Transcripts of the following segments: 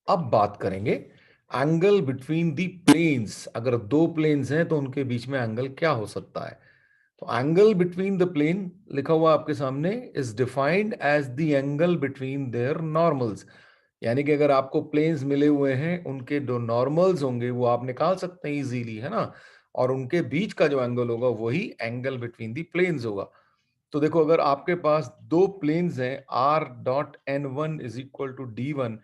अब बात करेंगे एंगल बिटवीन दी प्लेन्स। अगर दो प्लेन्स हैं तो उनके बीच में एंगल क्या हो सकता है? तो एंगल बिटवीन द प्लेन लिखा हुआ आपके सामने is defined as the angle between their normals. यानी कि अगर आपको प्लेन्स मिले हुए हैं, उनके जो नॉर्मल्स होंगे वो आप निकाल सकते हैं इजीली, है ना? और उनके बीच का जो एंगल होगा वही एंगल बिटवीन द प्लेन्स होगा। तो देखो, अगर आपके पास दो प्लेन्स हैं, R dot N one is equal to D one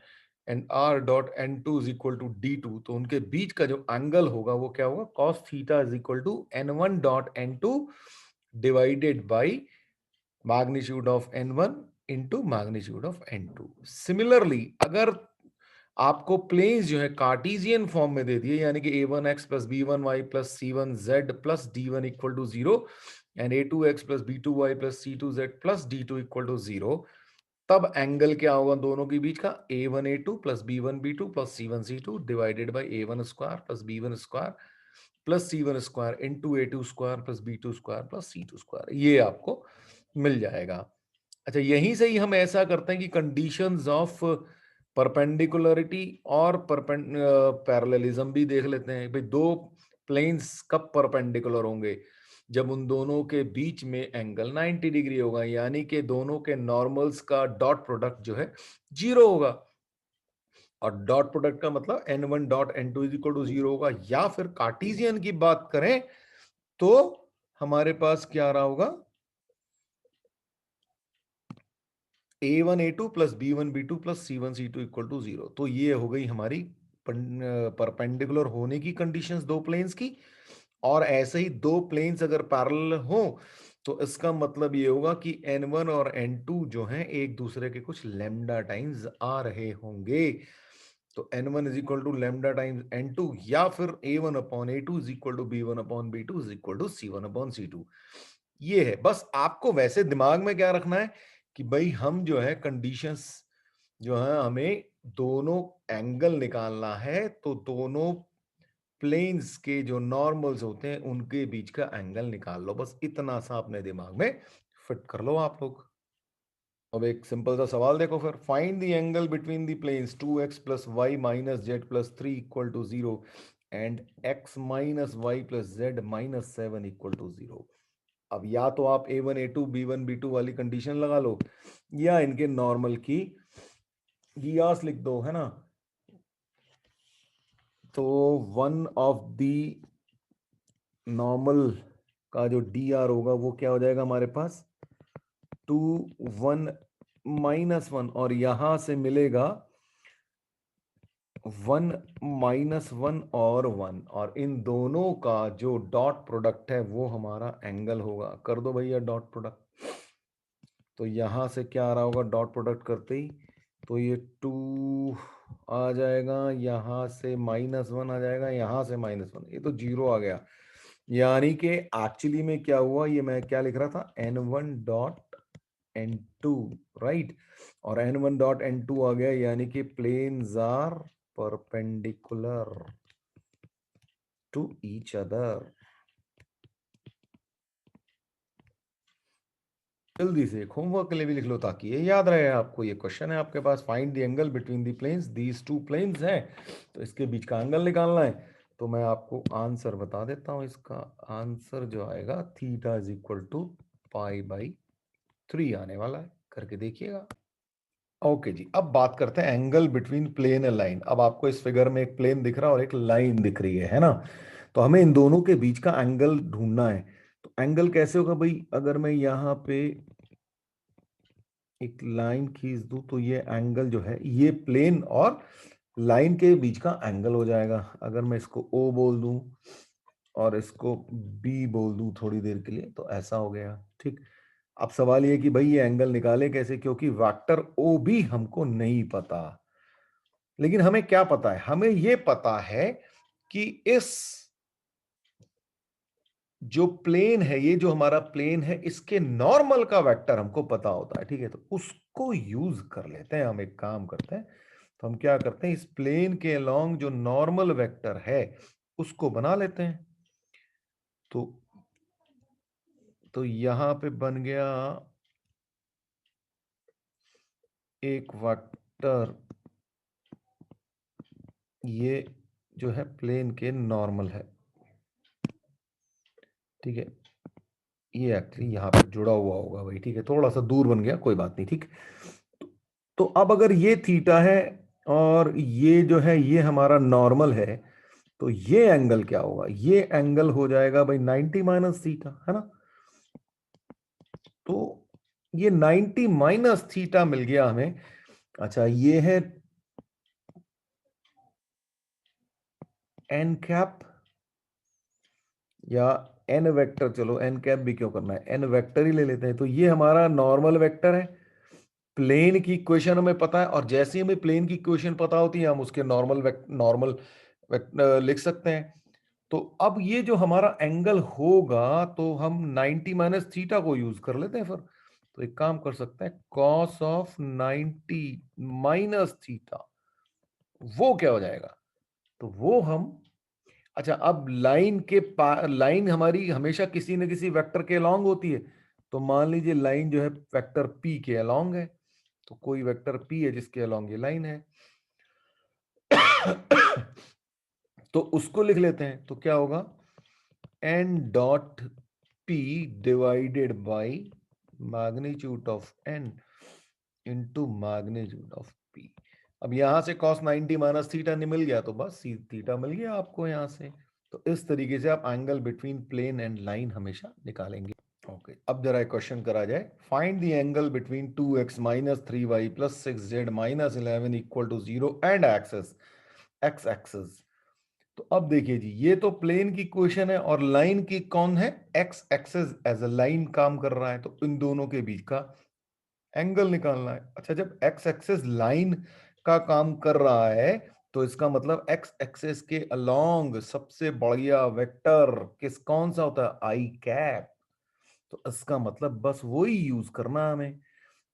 and R dot N two is equal to D two, तो उनके बीच का जो एंगल होगा वो क्या होगा? Cos theta is equal to N one dot N two divided by magnitude of N one into magnitude of N two. Similarly, अगर आपको प्लेन्स जो है कार्टेशियन फॉर्म में दे दिए, यानी कि a1x plus b1y plus c1z plus d1 equal to 0 and a2x plus b2y plus c2z plus d2 equal to 0, तब angle क्या होगा दोनों के बीच का? a1 a2 plus b1 b2 plus c1 c2 divided by a1 square plus b1 square plus c1 square into a2 square plus b2 square plus c2 square, ये आपको मिल जाएगा। अच्छा, यहीं से ही हम ऐसा करते हैं कि कंडीशंस ऑफ परपेंडिकुलरिटी और पैरेललिज्म भी देख लेते हैं। भाई, दो प्लेन्स कब परपेंडिकुलर होंगे? जब उन दोनों के बीच में एंगल 90 डिग्री होगा, यानी कि दोनों के नॉर्मल्स का डॉट प्रोडक्ट जो है 0 होगा। और डॉट प्रोडक्ट का मतलब N one dot N two is equal to 0 होगा। या फिर कार्टेशियन की बात करें तो हमारे पास क्या रहा होगा? a1 a2 plus b1 b2 plus c1 c2 equal to 0। तो ये हो गई हमारी परपेंडिकुलर होने की कंडीशंस दो प्लेन्स की। और ऐसे ही दो प्लेन्स अगर पैरेलल हो तो इसका मतलब ये होगा कि n1 और n2 जो हैं एक दूसरे के कुछ लैम्डा टाइम्स आ रहे होंगे। तो n1 is equal to lambda times n2, या फिर a1 upon a2 is equal to b1 upon b2 is equal to c1 upon c2। ये है। बस आपको वैसे दिमाग में क्या रखना है कि भाई हम जो है कंडीशंस जो है, हमें दोनों एंगल निकालना है, तो दोनों प्लेन्स के जो नॉर्मल्स होते हैं उनके बीच का एंगल निकाल लो। बस इतना सा अपने दिमाग में फिट कर लो आप लोग। अब एक सिंपल सा सवाल देखो फिर। Find the angle between the planes 2x plus Y minus Z plus 3 equal to 0 and x minus Y plus Z minus 7 equal to 0। अब या तो आप a1 a2 b1 b2 वाली कंडीशन लगा लो, या इनके नॉर्मल की कियास लिख दो, है ना? तो वन ऑफ दी नॉर्मल का जो डी आर होगा वो क्या हो जाएगा हमारे पास? 2 1 -1, और यहां से मिलेगा 1 -1 और 1, और इन दोनों का जो डॉट प्रोडक्ट है वो हमारा एंगल होगा। कर दो भैया डॉट प्रोडक्ट। तो यहां से क्या आ रहा होगा डॉट प्रोडक्ट करते ही? तो ये 2 आ जाएगा, यहां से -1 आ जाएगा, यहां से -1, ये तो 0 आ गया। यानी कि एक्चुअली में क्या हुआ, ये मैं क्या लिख रहा था? n1 dot n2, right? और n1 डॉट n2 आ गया, यानी कि planes are perpendicular to each other. जल्दी से एक होमवर्क के लिए भी लिख लो ताकि ये याद रहे आपको। ये क्वेश्चन है आपके पास, find the angle between the planes, these two planes हैं, तो इसके बीच का एंगल निकालना है। तो मैं आपको आंसर बता देता हूं। इसका आंसर जो आएगा थीटा इज इक्वल टू π/3 आने वाला है। करके देखिएगा। ओके जी, अब बात करते हैं angle between plane and line. अब आपको इस फिगर में एक प्लेन दिख रहा है और एक लाइन दिख रही है ना? तो हमें इन दोनों के बीच का एंगल ढूंढना है। तो एंगल कैसे होगा भाई? अगर मैं यहाँ पे एक लाइन खींच दूं तो ये एंगल जो है ये प्लेन और लाइन के बीच का एंगल हो जाएगा। अगर मैं इसको O बोल दूं और इसको B बोल दूं थोड़ी देर के लिए, तो ऐसा हो गया, ठीक। अब सवाल ये कि भाई ये एंगल निकाले कैसे, क्योंकि वेक्टर ओ भी हमको नहीं पता। लेकिन हमें क्या पता है? हमें ये पता है कि इस जो प्लेन है, ये जो हमारा प्लेन है, इसके नॉर्मल का वेक्टर हमको पता होता है, ठीक है? तो उसको यूज कर लेते हैं। हम एक काम करते हैं, तो हम क्या करते हैं, इस प्लेन के अलोंग जो नॉर्मल वेक्टर है उसको बना लेते हैं। तो यहां पे बन गया एक वेक्टर ये जो है प्लेन के नॉर्मल है, ठीक है। ये एक्चुअली यहाँ पे जुड़ा हुआ होगा भाई, ठीक है, थोड़ा सा दूर बन गया, कोई बात नहीं, ठीक। तो अब अगर ये थीटा है और ये जो है ये हमारा नॉर्मल है, तो ये एंगल क्या होगा? ये एंगल हो जाएगा भाई 90 माइनस थीटा, है ना। तो ये 90 माइनस थीटा मिल गया हमें। अच्छा, ये है एन कैप या एन वेक्टर, चलो एन कैप भी क्यों करना है, एन वेक्टर ही ले लेते हैं। तो ये हमारा नॉर्मल वेक्टर है, प्लेन की इक्वेशन हमें पता है, और जैसे ही हमें प्लेन की इक्वेशन पता होती है हम उसके नॉर्मल लिख सकते हैं। तो अब ये जो हमारा एंगल होगा, तो हम 90 माइनस थीटा को यूज कर लेते हैं फिर। तो एक काम कर सकते हैं, कॉस ऑफ 90 माइनस थीटा, वो क्या हो जाएगा? तो वो हम, अच्छा, अब लाइन हमारी हमेशा किसी न किसी वेक्टर के अलोंग होती है। तो मान लीजिए लाइन जो है वेक्टर पी के अलोंग है, तो कोई वेक्टर पी है जिसके अलोंग ये लाइन है। तो उसको लिख लेते हैं, तो क्या होगा, N dot P divided by magnitude of N into magnitude of P. अब यहां से cos 90 माइनस थीटा मिल गया, तो बस थीटा मिल गया आपको यहां से। तो इस तरीके से आप angle between plane and line हमेशा निकालेंगे। ओके, अब जरा एक क्वेश्चन करा जाए। Find the angle between 2x minus 3y plus 6z minus 11 equal to 0 and axis X axis. तो अब देखिए जी, ये तो प्लेन की क्वेश्चन है और लाइन की कौन है, X axis as a line काम कर रहा है, तो इन दोनों के बीच का एंगल निकालना है। अच्छा, जब एक्स एक्सेस लाइन का काम कर रहा है, तो इसका मतलब एक्स एक्सेस के अलोंग सबसे बढ़िया वेक्टर कौन सा होता है, आई कैप। तो इसका मतलब बस वही यूज करना है हमें।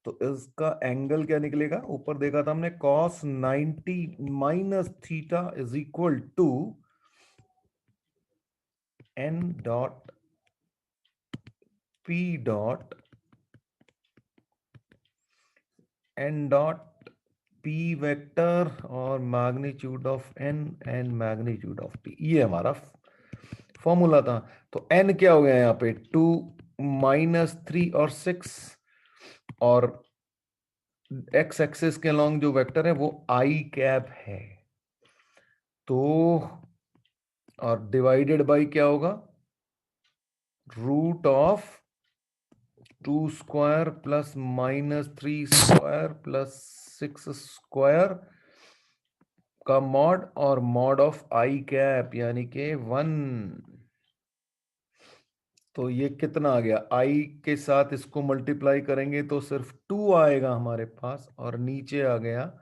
तो इसका एंगल क्या निकलेगा, ऊपर देखा था हमने, cos 90 minus theta is equal to N dot P dot N dot P vector और magnitude of N and magnitude of P, ये हमारा फॉर्मूला था। तो एन क्या हो गया यहाँ पे, 2 - 3 और 6, और एक्स एक्सिस के अलॉन्ग जो वेक्टर है वो आई कैप है। तो और डिवाइडेड बाय क्या होगा, root of 2 square plus -3 square plus 6 square का मॉड, और मॉड ऑफ आई कैप यानी कि 1। तो ये कितना आ गया, आई के साथ इसको मल्टीप्लाई करेंगे तो सिर्फ 2 आएगा हमारे पास, और नीचे आ गया,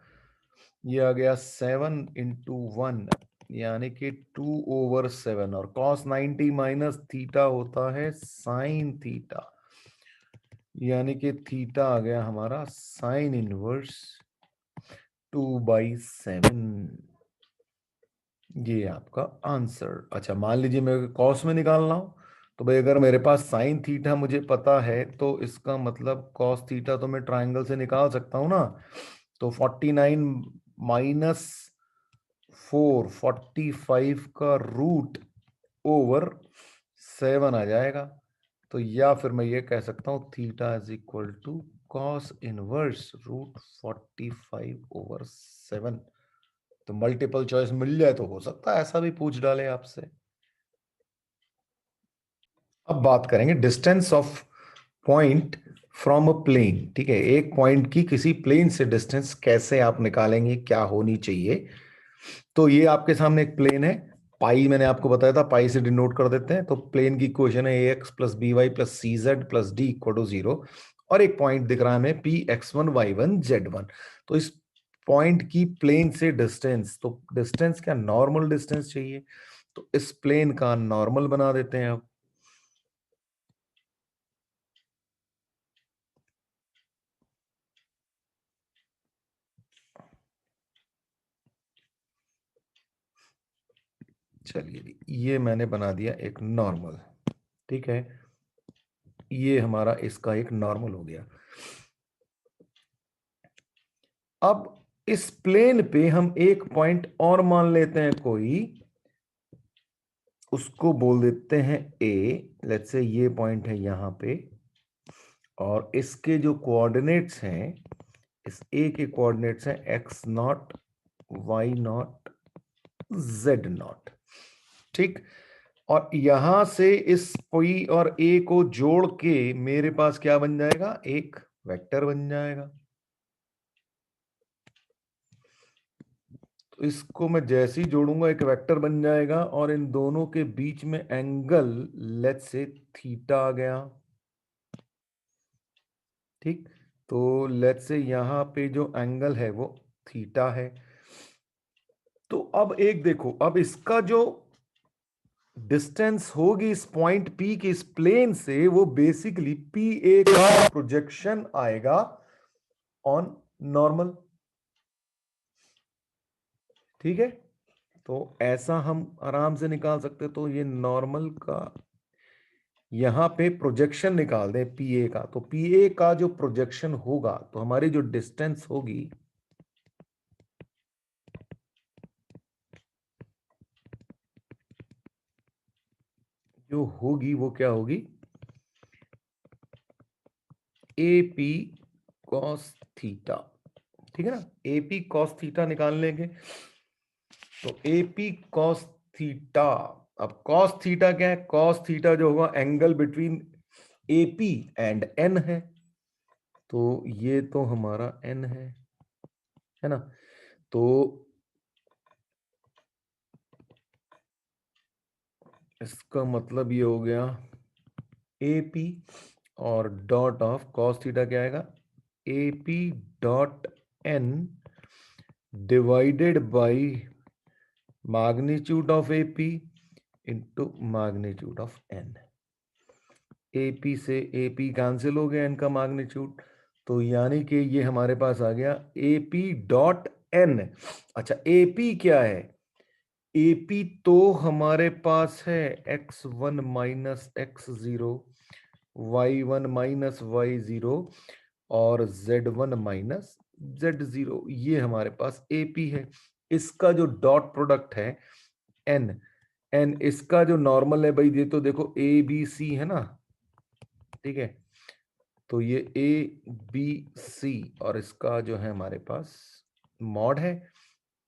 ये आ गया 7 × 1 यानी कि 2/7, और cos 90 माइनस थीटा होता है साइन थीटा, यानी कि थीटा आ गया हमारा साइन इनवर्स 2/7। ये आपका आंसर। अच्छा, मान लीजिए मैं कॉस में निकालना हो, तो भाई अगर मेरे पास साइन थीटा मुझे पता है, तो इसका मतलब कॉस थीटा तो मैं ट्राइंगल से निकाल सकता हूं ना। तो 49 माइनस 4, 45 का रूट ओवर 7 आ जाएगा। तो या फिर मैं ये कह सकता हूं, theta is equal to cos inverse root 45/7। तो मल्टीपल चॉइस मिल जाए तो हो सकता है ऐसा भी पूछ डाले आपसे। अब बात करेंगे distance of point from a plane, ठीक है। एक पॉइंट की किसी प्लेन से डिस्टेंस कैसे आप निकालेंगे, क्या होनी चाहिए। तो ये आपके सामने एक प्लेन है, पाई मैंने आपको बताया था, पाई से डिनोट कर देते हैं। तो प्लेन की इक्वेशन है ax plus by plus cz plus d equal to 0, और एक पॉइंट दिख रहा है हमें px1 y1 z1। तो इस पॉइंट की प्लेन से डिस्टेंस, तो डिस्टेंस क्या, नॉर्मल डिस्टेंस चाहिए। तो इस प्लेन का नॉर्मल बना देते हैं अब। चलिए, ये मैंने बना दिया एक नॉर्मल, ठीक है। ये हमारा इसका एक नॉर्मल हो गया। अब इस प्लेन पे हम एक पॉइंट और मान लेते हैं कोई, उसको बोल देते हैं ए। लेट्स से ये पॉइंट है यहां पे, और इसके जो कोऑर्डिनेट्स हैं, इस ए के कोऑर्डिनेट्स हैं X not, Y not, Z naught. ठीक। और यहां से इस पी और ए को जोड़ के मेरे पास क्या बन जाएगा, एक वेक्टर बन जाएगा। तो इसको मैं जैसे ही जोड़ूंगा एक वेक्टर बन जाएगा, और इन दोनों के बीच में एंगल लेट्स से थीटा आ गया। ठीक। तो लेट्स से यहां पे जो एंगल है वो थीटा है। तो अब एक देखो, अब इसका जो डिस्टेंस होगी इस पॉइंट पी के इस प्लेन से, वो बेसिकली पी ए का प्रोजेक्शन आएगा ऑन नॉर्मल। ठीक है। तो ऐसा हम आराम से निकाल सकते, तो ये नॉर्मल का यहां पे प्रोजेक्शन निकाल दें पी ए का, तो पी ए का जो प्रोजेक्शन होगा, तो हमारी जो डिस्टेंस होगी जो होगी वो क्या होगी, ए पी कॉस थीटा। ठीक है ना, ए पी कॉस थीटा निकाल लेंगे। तो ए पी कॉस थीटा, अब कॉस थीटा क्या है, कॉस थीटा जो होगा angle between A P and N है। तो ये तो हमारा एन है ना। तो इसका मतलब ये हो गया ए पी और डॉट ऑफ कॉस थीटा क्या आएगा, A P dot N divided by magnitude of A P into magnitude of N. A P से ए पी कैंसिल हो गया, एन का मैग्नीट्यूड, तो यानी कि ये हमारे पास आ गया ए पी डॉट एन। अच्छा, ए पी क्या है, एपी तो हमारे पास है x1 minus x0, y1 minus y0 और z1 माइनस z0, ये हमारे पास एपी है। इसका जो डॉट प्रोडक्ट है n, n इसका जो नॉर्मल है भाई, ये तो देखो ए बी सी है ना। ठीक है। तो ये ए बी सी और इसका जो है हमारे पास मॉड है,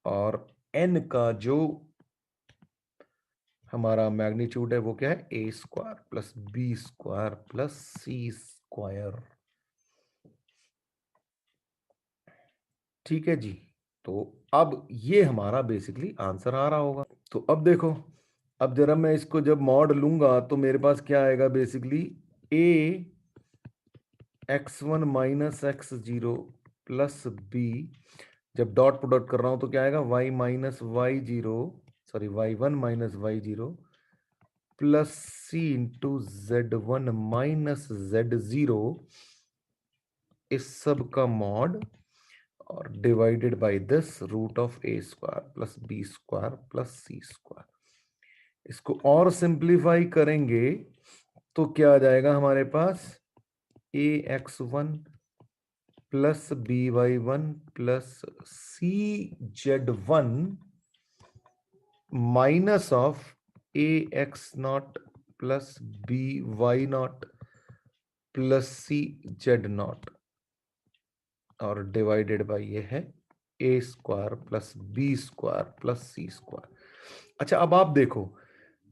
और n का जो हमारा मैग्नीट्यूड है वो क्या है, A square plus B square plus C square. ठीक है जी। तो अब ये हमारा बेसिकली आंसर आ रहा होगा। तो अब देखो, अब जरा मैं इसको जब मॉड लूंगा तो मेरे पास क्या आएगा, basically A x1 minus x0 plus B, जब डॉट प्रोडक्ट कर रहा हूं तो क्या आएगा, y minus y0, sorry y1 minus y0 plus C into z1 minus z0, इस सब का मॉड, और divided by this root of A square plus B square plus C square. इसको और सिंप्लीफाई करेंगे तो क्या आ जाएगा हमारे पास, A X one plus B Y one plus C Z one minus of A X not plus B Y not plus C Z not, और डिवाइडेड बाय ये है A square plus B square plus C square. अच्छा, अब आप देखो,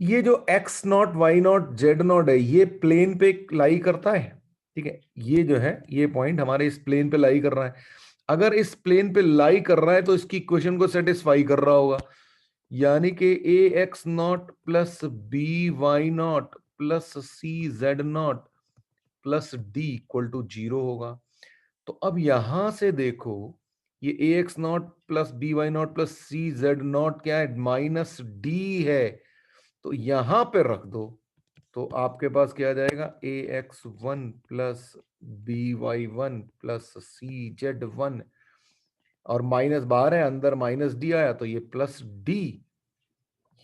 ये जो X not Y not Z not है, ये प्लेन पे लाई करता है। ठीक है, ये जो है ये पॉइंट हमारे इस प्लेन पे लाई कर रहा है। अगर इस प्लेन पे लाई कर रहा है तो इसकी इक्वेशन को सेटिस्फाई कर रहा होगा, यानी कि A X not plus B Y not plus C Z not plus D equal to 0 होगा। तो अब यहां से देखो, ये A X not plus B Y not plus C Z not क्या है, माइनस डी है। तो यहां पे रख दो, तो आपके पास क्या आ जाएगा, A X one plus B Y one plus C Z one, और माइनस बाहर है, अंदर माइनस डी आया, तो ये प्लस डी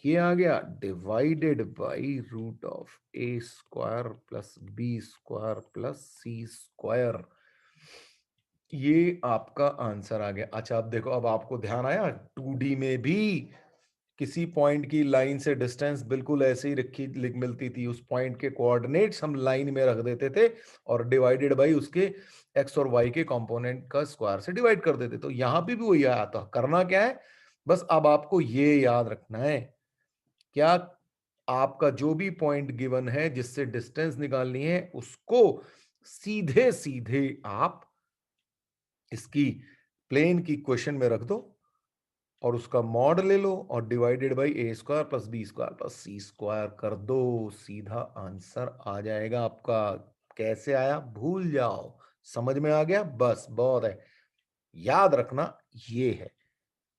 ये आ गया, divided by root of A square plus B square plus C square. ये आपका आंसर आ गया। अच्छा अब देखो, अब आपको ध्यान आया 2D में भी किसी पॉइंट की लाइन से डिस्टेंस बिल्कुल ऐसे ही रखी मिलती थी, उस पॉइंट के कोऑर्डिनेट्स हम लाइन में रख देते थे और डिवाइडेड बाई उसके एक्स और वाई के कंपोनेंट का स्क्वायर से डिवाइड कर देते। तो यहां पे भी वही आया था। करना क्या है, बस अब आपको ये याद रखना है, क्या आपका जो भी पॉइंट गिवन है जिससे डिस्टेंस निकालनी है उसको सीधे सीधे आप इसकी प्लेन की क्वेश्चन में रख दो और उसका मॉड ले लो और divided by A square plus B square plus C square कर दो, सीधा आंसर आ जाएगा आपका। कैसे आया भूल जाओ, समझ में आ गया, बस बहुत है। याद रखना ये है,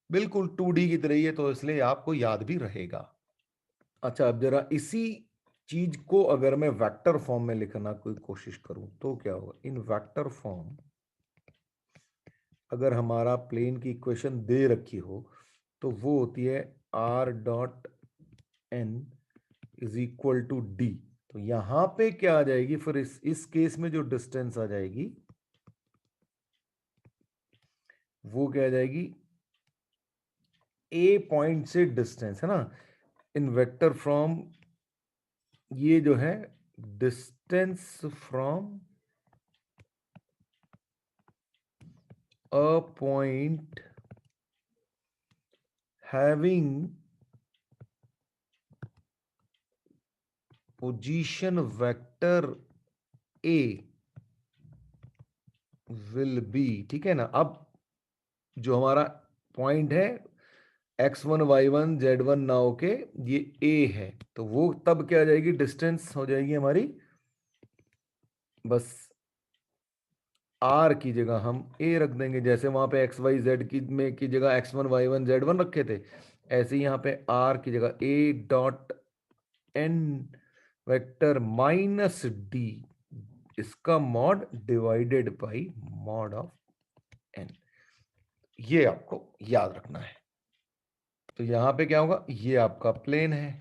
बिल्कुल 2D की तरह ही है, तो इसलिए आपको याद भी रहेगा। अच्छा अब जरा इसी चीज को अगर मैं वेक्टर फॉर्म में लिखना कोई कोशिश करूं तो क्या होगा। इन वेक्टर फॉर्म अगर हमारा प्लेन की इक्वेशन दे रखी हो तो वो होती है R dot N is equal to D. तो यहां पे क्या आ जाएगी फिर, इस केस में जो डिस्टेंस आ जाएगी वो क्या आ जाएगी, ए पॉइंट से डिस्टेंस है ना, इन वेक्टर फ्रॉम ये जो है distance from a point having position vector a will be, ठीक है ना। अब जो हमारा पॉइंट है x1 y1 z1 नाउ के ये a है, तो वो तब क्या आ जाएगी, डिस्टेंस हो जाएगी हमारी, बस r की जगह हम a रख देंगे। जैसे वहां पे x y z की जगह x1 y1 z1 रखे थे, ऐसे ही यहाँ पे r की जगह a dot n vector minus D, इसका mod divided by mod of N. ये आपको याद रखना है। तो यहां पे क्या होगा, ये आपका प्लेन है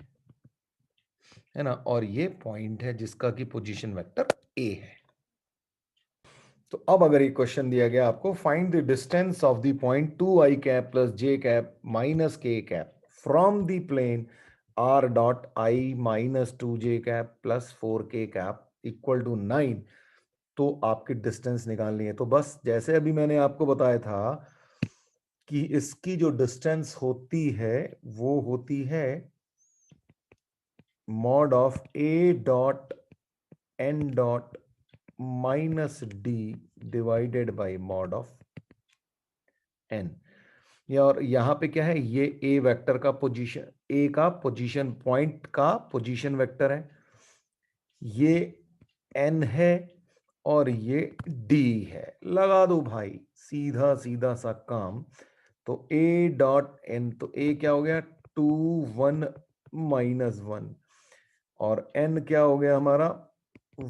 ना, और ये पॉइंट है जिसका की पोजीशन वेक्टर ए है। तो अब अगर ये क्वेश्चन दिया गया आपको, find the distance of the point 2i cap plus j cap minus k cap from the plane r dot i minus 2j cap plus 4k cap equal to 9, तो आपकी डिस्टेंस निकालनी है। तो बस जैसे अभी मैंने आपको बताया था कि इसकी जो डिस्टेंस होती है वो होती है mod of A dot N dot minus D divided by mod of N. और यहां पे क्या है, ये ए वेक्टर का पोजीशन, ए का पोजीशन पॉइंट का पोजीशन वेक्टर है, ये एन है और ये डी है। लगा दो भाई, सीधा सीधा सा काम। तो ए डॉट एन, तो ए क्या हो गया 2 1 माइनस 1, और एन क्या हो गया हमारा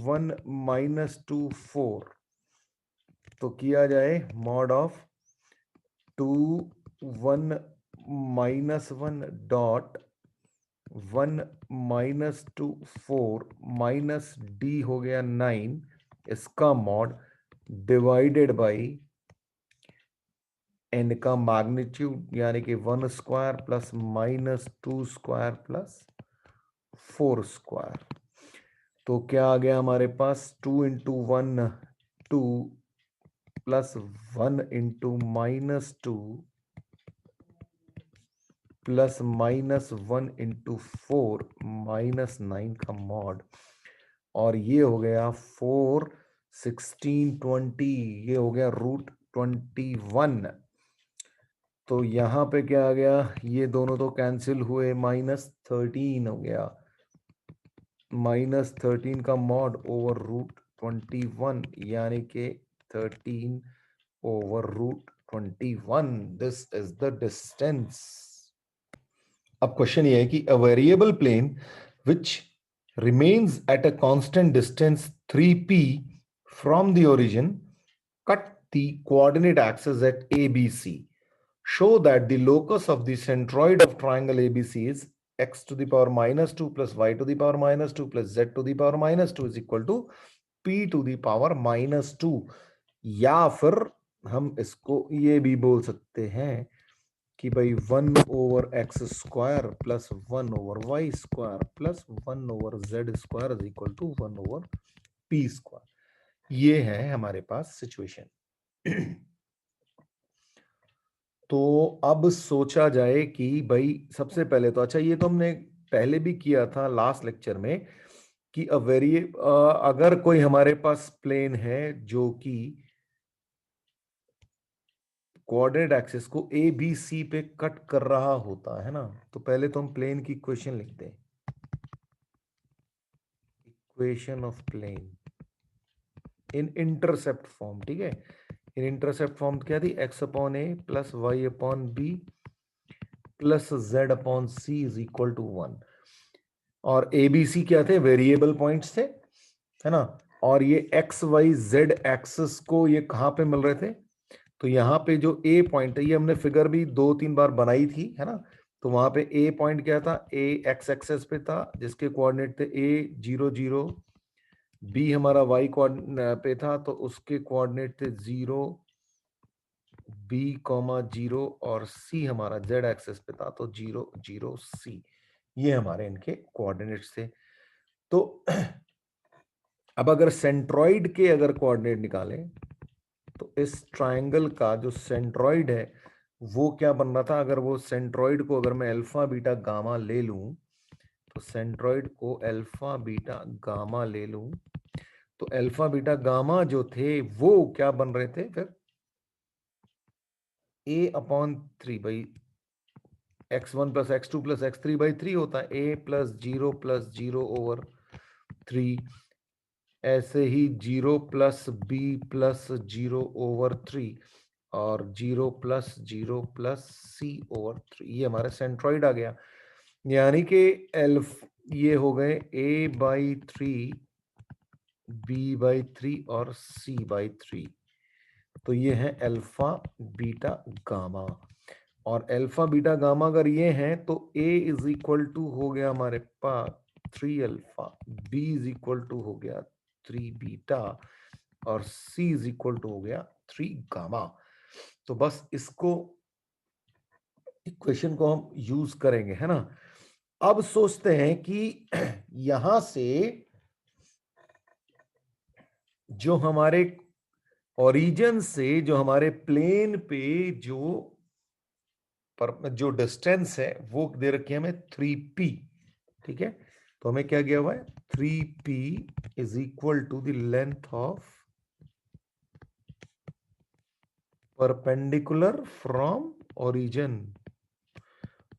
1 माइनस 2 4। तो किया जाए mod of 2 1 minus 1 dot 1 minus 2 4 minus D हो गया 9, इसका मॉड डिवाइडेड बाई एन का मैग्नीट्यूड यानी कि 1 square plus minus 2 square plus 4 square. तो क्या आ गया हमारे पास 2 into 1 2 plus 1 into minus 2 plus minus 1 into 4 minus 9 का मॉड, और ये हो गया 4 16 20, ये हो गया रूट 21। तो यहां पे क्या आ गया, ये दोनों तो कैंसिल हुए, माइनस 13 हो गया, माइनस 13 का मॉड ओवर रूट 21 यानी कि 13 over root 21, this is the distance. अब क्वेश्चन ये है कि a variable plane which remains at a constant distance 3p from the origin, cut the coordinate axis at ABC. Show that the locus of the centroid of triangle ABC is x to the power minus 2 plus y to the power minus 2 plus z to the power minus 2 is equal to p to the power minus 2, या फिर हम इसको ये भी बोल सकते हैं कि भाई 1/x² plus 1/y² plus 1/z² is equal to 1/p²। ये है हमारे पास सिचुएशन। तो अब सोचा जाए कि भाई सबसे पहले तो अच्छा, ये तो हमने पहले भी किया था लास्ट लेक्चर में कि अगर कोई हमारे पास प्लेन है जो कि कोऑर्डिनेट एक्सिस को ए बी सी पे कट कर रहा होता है ना, तो पहले तो हम प्लेन की इक्वेशन लिखते हैं। Equation of plane in intercept form, ठीक है। इन इंटरसेप्ट फॉर्म क्या थी? X upon A plus Y upon B plus Z upon C is equal to 1। और ए बी सी क्या थे? वेरिएबल पॉइंट्स थे, है ना। और ये एक्स वाई जेड एक्सिस को ये कहां पे मिल रहे थे? तो यहाँ पे जो ए पॉइंट है, ये हमने फिगर भी 2-3 बार बनाई थी, है ना। तो वहां पे ए पॉइंट क्या था? ए एक्स एक्सेस पे था, जिसके कोऑर्डिनेट थे ए 0 0, बी हमारा वाई पे था तो उसके कोऑर्डिनेट थे 0 बी कॉमा 0, और सी हमारा जेड एक्सेस पे था तो 0 0 सी। ये हमारे इनके कोऑर्डिनेट्स थे। तो अब अगर सेंट्रॉइड के अगर कोऑर्डिनेट निकालें तो इस ट्रायंगल का जो सेंट्रॉइड है वो क्या बन रहा था? अगर वो सेंट्रॉइड को अगर मैं अल्फा बीटा गामा ले लूं, तो सेंट्रॉइड को अल्फा बीटा गामा ले लूं, तो अल्फा बीटा गामा जो थे वो क्या बन रहे थे फिर? a/3 भाई x1 plus x2 plus x3/3 होता है, a प्लस 0/0/3। ऐसे ही 0 प्लस b प्लस 0/3 और 0 प्लस 0 प्लस c/3। ये हमारा सेंट्रॉइड आ गया। यानी कि ये हो गए a/3 b/3 और c/3। तो ये है अल्फा बीटा गामा। और अल्फा बीटा गामा अगर ये हैं तो a इज इक्वल टू हो गया हमारे पास 3 alpha, b is equal to हो गया 3 बीटा, और c इज इक्वल टू हो गया 3 गामा। तो बस इसको इक्वेशन को हम यूज करेंगे, है ना। अब सोचते हैं कि यहां से जो हमारे ओरिजिन से जो हमारे प्लेन पे जो डिस्टेंस है वो दे रखी है हमें 3p, ठीक है। तो हमें क्या दिया हुआ है? 3p is equal to the length of perpendicular from origin.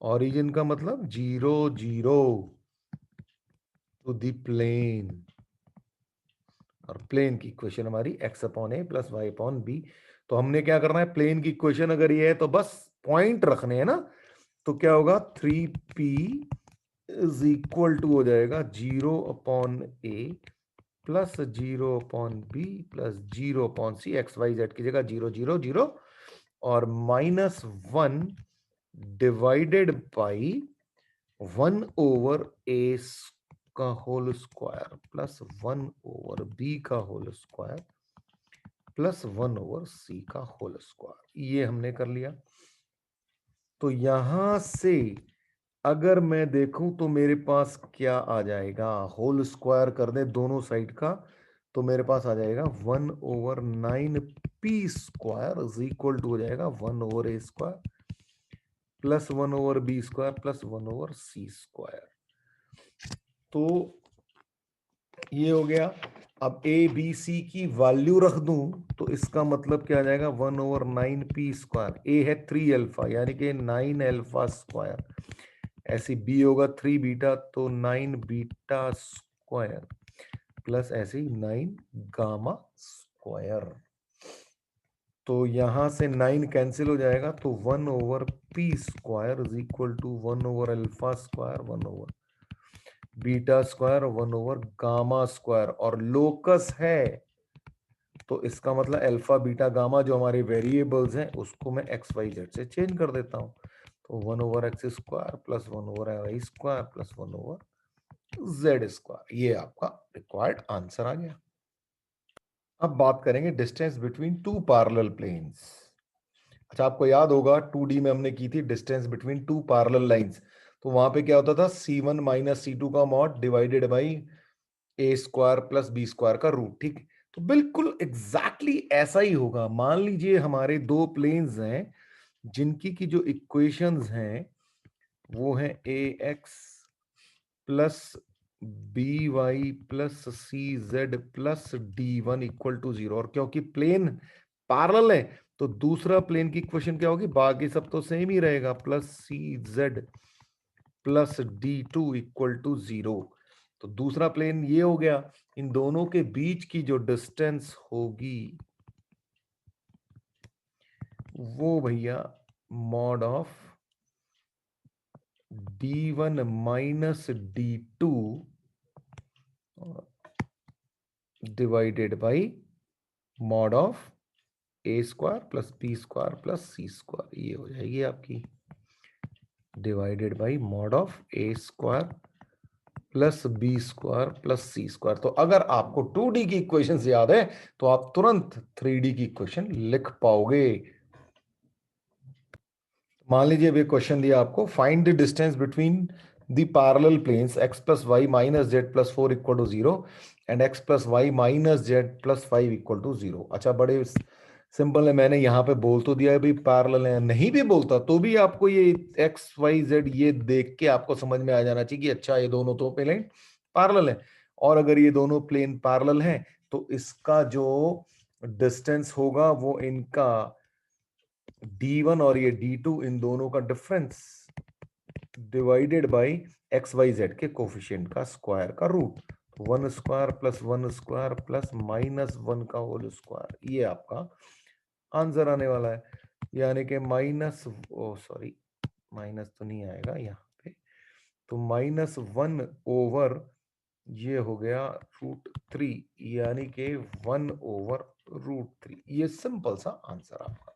Origin का मतलब 0 0 टू द प्लेन। और प्लेन की इक्वेशन हमारी x upon A plus Y upon B. तो हमने क्या करना है? प्लेन की इक्वेशन अगर ये है तो बस पॉइंट रखने हैं ना। तो क्या होगा? 3p इज इक्वल टू हो जाएगा 0/a plus 0/b plus 0/c। X Y Z की जगह 0 0 0 और -1 डिवाइडेड बाई 1/a का होल स्क्वायर प्लस 1/b का होल स्क्वायर प्लस 1/c का होल स्क्वायर। ये हमने कर लिया। तो यहां से अगर मैं देखूं तो मेरे पास क्या आ जाएगा? होल स्क्वायर कर दे दोनों साइड का, तो मेरे पास आ जाएगा 1/9p² इज इक्वल टू हो जाएगा 1/a² plus 1/b² plus 1/c²। तो ये हो गया। अब ए बी सी की वैल्यू रख दूं तो इसका मतलब क्या आ जाएगा? 1/9p²। ए है 3 अल्फा यानी कि 9 अल्फा स्क्वायर, ऐसे बी होगा 3 बीटा तो 9 बीटा स्क्वायर प्लस ऐसे ही 9 गामा स्क्वायर। तो यहां से 9 कैंसिल हो जाएगा तो 1/p² इज इक्वल टू 1/अल्फा² 1/बीटा² 1/गामा²। और लोकस है तो इसका मतलब अल्फा बीटा गामा जो हमारे वेरिएबल्स हैं उसको मैं एक्स वाई जेड से चेंज कर देता हूं। तो 1/x² plus 1/y² plus 1/z²। ये आपका रिक्वायर्ड आंसर आ गया। अब बात करेंगे distance between two parallel planes. अच्छा, आपको याद होगा 2D में हमने की थी distance between two parallel lines, तो वहां पे क्या होता था, C1 माइनस C2 का mod divided by A square plus B square का रूट। ठीक, तो बिल्कुल एग्जैक्टली ऐसा ही होगा। मान लीजिए हमारे दो प्लेन्स हैं जिनकी की जो इक्वेशंस हैं वो है A X plus B Y plus C Z plus D one equal to 0, और क्योंकि प्लेन पैरेलल है तो दूसरा प्लेन की इक्वेशन क्या होगी, बाकी सब तो सेम ही रहेगा, plus C Z plus D two equal to 0। तो दूसरा प्लेन ये हो गया। इन दोनों के बीच की जो डिस्टेंस होगी वो भैया mod of d1 minus d2 divided by mod of A square plus B square plus C square, ये हो जाएगी आपकी divided by mod of A square plus B square plus C square. तो अगर आपको 2D की इक्वेशन याद है तो आप तुरंत 3D की इक्वेशन लिख पाओगे। मान लीजिए अभी क्वेश्चन दिया आपको, find the distance between the parallel planes x plus Y minus Z plus 4 equal to 0 and x plus Y minus Z plus 5 equal to 0। अच्छा, बड़े सिंपल है, मैंने यहाँ पे बोल तो दिया है भाई पैरेलल है, नहीं भी बोलता तो भी आपको ये एक्स वाई जेड ये देख के आपको समझ में आ जाना चाहिए कि अच्छा ये दोनों तो प्लेन पैरेलल है। और अगर ये दोनों प्लेन पैरेलल हैं तो इसका जो डिस्टेंस होगा वो इनका d1 और ये d2, इन दोनों का difference divided by X Y Z के कोफिशिएंट का स्क्वायर का root, 1 square plus 1 square plus minus 1 का होल स्क्वायर, ये आपका आंसर आने वाला है। यानी कि माइनस, ओ सॉरी माइनस तो नहीं आएगा यहाँ पे, तो -1 ओवर ये हो गया √3, यानी कि 1 ओवर √3। ये सिंपल सा आंसर आपका।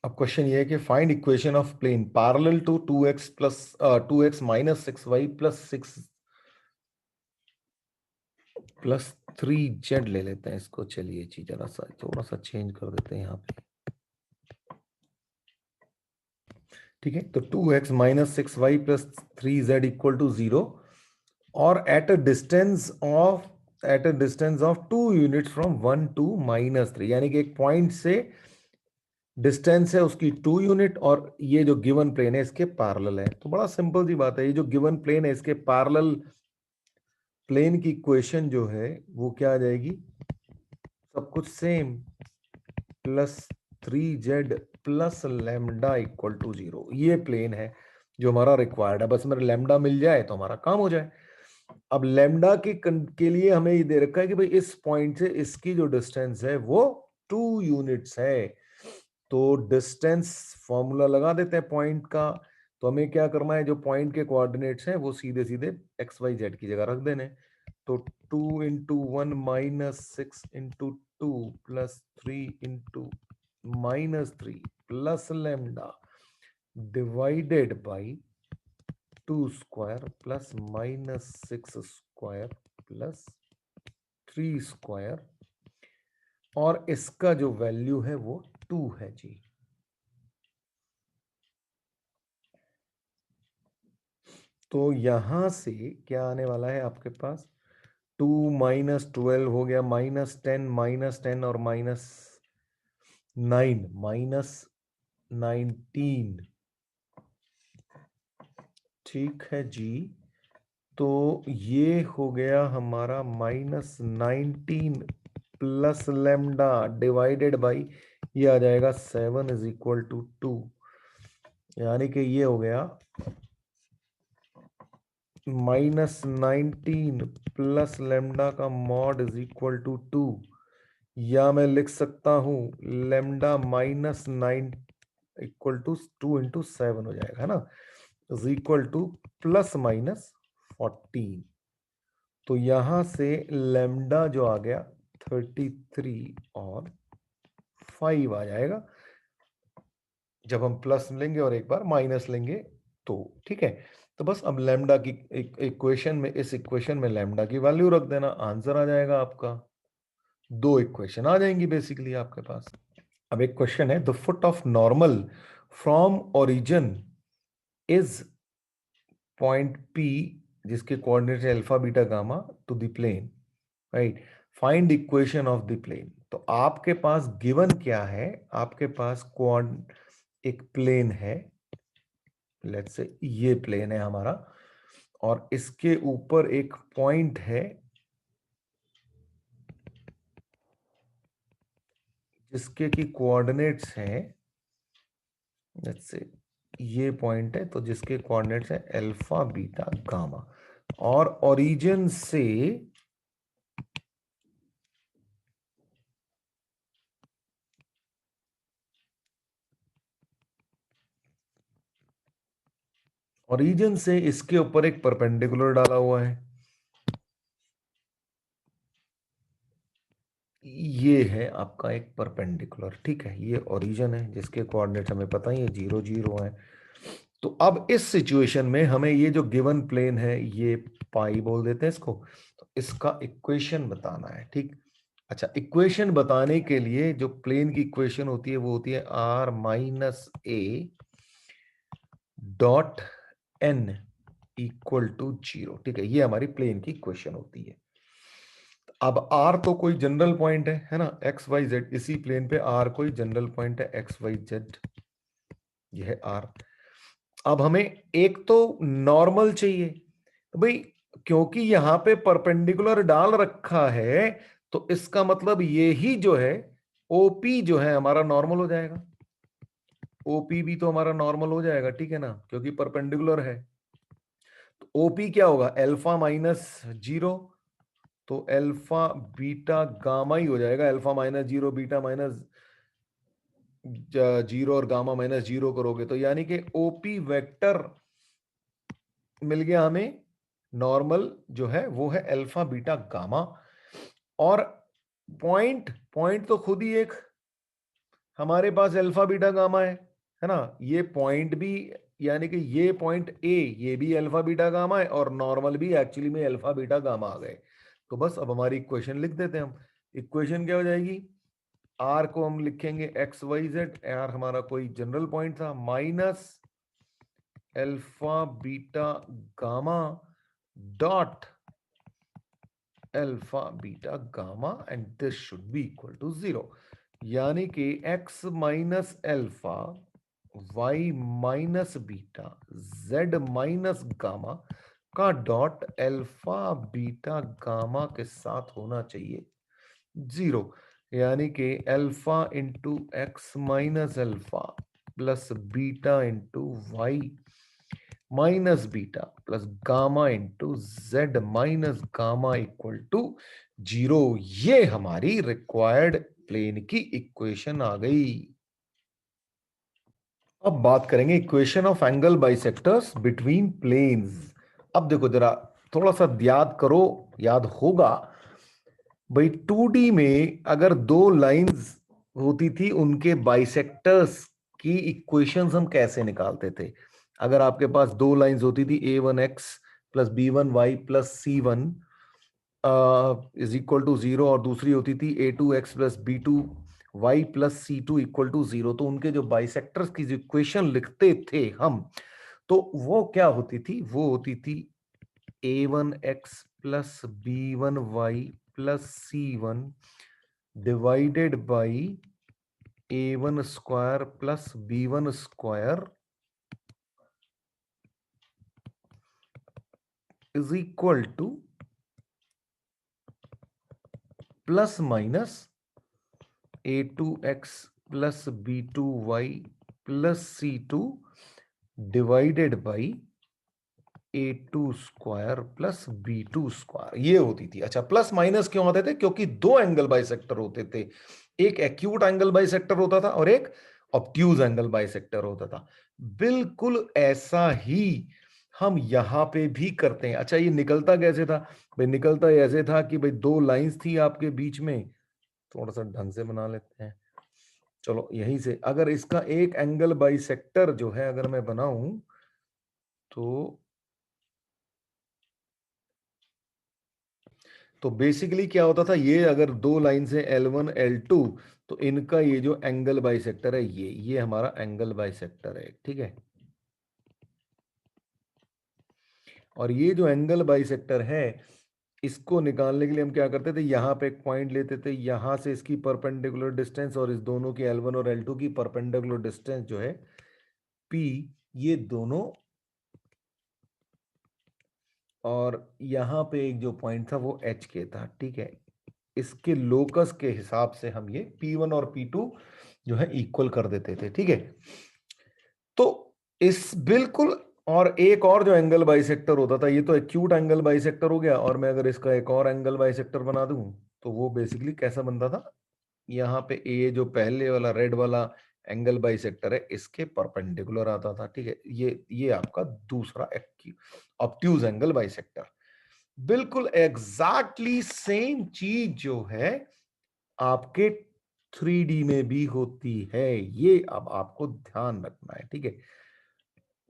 अब क्वेश्चन ये है कि find equation of plane parallel to 2x plus 2x minus 6y plus 6 plus 3z ले लेते हैं इसको। चलिए जी, जरा सा थोड़ा सा चेंज कर देते हैं यहाँ पे। ठीक है, तो 2x minus 6y plus 3z equal to 0 और at a distance of 2 units from 1 two -3, यानी कि एक पॉइंट से डिस्टेंस है उसकी 2 यूनिट और ये जो गिवन प्लेन है इसके पैरेलल है। तो बड़ा सिंपल सी बात है, ये जो गिवन प्लेन है इसके पैरेलल प्लेन की इक्वेशन जो है वो क्या आ जाएगी, सब कुछ same, plus 3z plus lambda equal to 0। ये प्लेन है जो हमारा रिक्वायर्ड है, बस मेरा लैम्डा मिल जाए तो हमारा काम हो जाए। अब लैम्डा के लिए हमें ये दे रखा है कि भाई इस पॉइंट से इसकी जो डिस्टेंस है वो 2 यूनिट्स है। तो डिस्टेंस फॉर्मूला लगा देते हैं पॉइंट का। तो हमें क्या करना है, जो पॉइंट के कोऑर्डिनेट्स हैं वो सीधे सीधे एक्स वाई जेड की जगह रख देने। तो 2 into 1 minus 6 into 2 plus 3 into -3 plus lambda divided by 2 square plus -6 square plus 3 square, और इसका जो वैल्यू है वो 2 है जी। तो यहां से क्या आने वाला है आपके पास, 2 माइनस 12 हो गया -10 और -9 -19। ठीक है जी, तो ये हो गया हमारा -19 प्लस लैम्डा डिवाइडेड बाई ये आ जाएगा 7 इज इक्वल टू 2, यानी कि ये हो गया -19 प्लस लैम्डा का मॉड इज इक्वल टू 2, या मैं लिख सकता हूं लैम्डा -9 इक्वल टू 2 इंटू 7 हो जाएगा, है ना, इज इक्वल टू ±14। तो यहां से लैम्डा जो आ गया 33 और 5 आ जाएगा जब हम प्लस लेंगे और एक बार माइनस लेंगे तो। ठीक है, तो बस अब लैम्डा की इक्वेशन में, इस इक्वेशन में लैम्डा की वैल्यू रख देना, आंसर आ जाएगा आपका दो इक्वेशन आ जाएंगी बेसिकली आपके पास। अब एक क्वेश्चन है, the foot of normal from origin is point P, जिसके कोऑर्डिनेट है alpha beta gamma, to the plane, right, find equation of the plane. तो आपके पास गिवन क्या है, आपके पास एक प्लेन है, लेट्स से ये प्लेन है हमारा, और इसके ऊपर एक पॉइंट है जिसके की कोऑर्डिनेट्स हैं, लेट्स से ये पॉइंट है, तो जिसके कोऑर्डिनेट्स है अल्फा बीटा गामा, और ओरिजिन से इसके ऊपर एक परपेंडिकुलर डाला हुआ है, ये है आपका एक परपेंडिकुलर, ठीक है, ये ओरिजिन है जिसके कोऑर्डिनेट्स हमें पता ही है 0 0 है। तो अब इस सिचुएशन में हमें ये जो गिवन प्लेन है ये पाई बोल देते हैं इसको, तो इसका इक्वेशन बताना है, ठीक। अच्छा, इक्वेशन बताने के लिए जो प्लेन की इक्वेशन होती है वो होती है r minus A dot N equal to 0, ठीक है, ये हमारी प्लेन की इक्वेशन होती है। अब r तो कोई जनरल पॉइंट है ना, एक्स वाई जेड, इसी प्लेन पे r कोई जनरल पॉइंट है एक्स वाई जेड, यह है r। अब हमें एक तो नॉर्मल चाहिए, तो भाई क्योंकि यहां पे परपेंडिकुलर डाल रखा है, तो इसका मतलब ये ही जो है ओपी जो है हमारा नॉर्मल हो जाएगा, ओपी भी तो हमारा नॉर्मल हो जाएगा, ठीक है ना, क्योंकि परपेंडिकुलर है। तो ओपी क्या होगा, अल्फा माइनस 0, तो अल्फा बीटा गामा ही हो जाएगा, अल्फा माइनस 0 बीटा माइनस 0 और गामा माइनस 0 करोगे तो यानी कि ओपी वेक्टर मिल गया हमें, नॉर्मल जो है वो है अल्फा बीटा गामा। और पॉइंट पॉइंट तो खुद ही एक हमारे पास अल्फा बीटा गामा है ना, ये पॉइंट भी, यानी कि ये पॉइंट ए, ये भी अल्फा बीटा गामा है, और नॉर्मल भी एक्चुअली में अल्फा बीटा गामा आ गए। तो बस अब हमारी इक्वेशन लिख देते हैं हम। इक्वेशन क्या हो जाएगी, आर को हम लिखेंगे एक्स वाई जेड, आर हमारा कोई जनरल पॉइंट था, minus alpha beta gamma dot alpha beta gamma, and this should be equal to 0, यानी कि x minus alpha y minus beta z minus gamma का डॉट अल्फा बीटा गामा के साथ होना चाहिए 0, यानी कि alpha into X minus alpha plus beta into Y minus beta plus gamma into Z minus gamma equal to 0। ये हमारी required plane की इक्वेशन आ गई। अब बात करेंगे equation of angle bisectors between planes. अब देखो जरा थोड़ा सा याद करो, याद होगा भाई 2D में अगर दो लाइंस होती थी उनके बाइसेक्टर्स की इक्वेशंस हम कैसे निकालते थे। अगर आपके पास दो लाइंस होती थी a1x plus b1y plus c1 is equal to 0, और दूसरी होती थी a2x plus b2y plus c2 equal to 0, तो उनके जो बाइसेक्टर्स की जो इक्वेशन लिखते थे हम, तो वो क्या होती थी, वो होती थी a1x plus b1y plus c1 divided by a1 square plus b1 square is equal two plus minus a2x plus b2y plus c2 divided by a2 square plus b2 square, ये होती थी। अच्छा, प्लस माइनस क्यों आते थे, क्योंकि दो angle bisector होते थे, एक एक्यूट एंगल बाइसेक्टर होता था और एक ऑब्ट्यूज एंगल बाइसेक्टर होता था। बिल्कुल ऐसा ही हम यहां पे भी करते हैं। अच्छा, ये निकलता कैसे था भाई, निकलता ऐसे था कि भाई दो लाइंस थी आपके बीच में, थोड़ा सा ढंग से बना लेते हैं, चलो यहीं से, अगर इसका एक एंगल बाइसेक्टर जो है अगर मैं बनाऊं तो तो बेसिकली क्या होता था, ये अगर दो लाइन से L1 L2, तो इनका ये जो एंगल बाइसेक्टर है, ये हमारा एंगल बाइसेक्टर है, ठीक है। और ये जो एंगल बाइसेक्टर है, इसको निकालने के लिए हम क्या करते थे, यहां पे एक पॉइंट लेते थे, यहां से इसकी परपेंडिकुलर डिस्टेंस और इस दोनों की L1 और L2 की परपेंडिकुलर डिस्टेंस जो है P, ये दोनों, और यहां पे एक जो पॉइंट था वो H के था, ठीक है। इसके लोकस के हिसाब से हम ये P1 और P2 जो है इक्वल कर देते थे, ठीक है। तो इस बिल्कुल, और एक और जो एंगल बाइसेक्टर होता था, ये तो एक्यूट एंगल बाइसेक्टर हो गया, और मैं अगर इसका एक और एंगल बाइसेक्टर बना दूं तो वो बेसिकली कैसा बनता था, यहाँ पे ये जो पहले वाला रेड वाला एंगल बाइसेक्टर है, इसके परपेंडिकुलर आता था, ठीक है। ये आपका दूसरा ऑब्ट्यूज एंगल बाइसेक्टर। बिल्कुल एग्जैक्टली सेम चीज जो है आपके 3D में भी होती है, ये अब आपको ध्यान रखना है, ठीक है।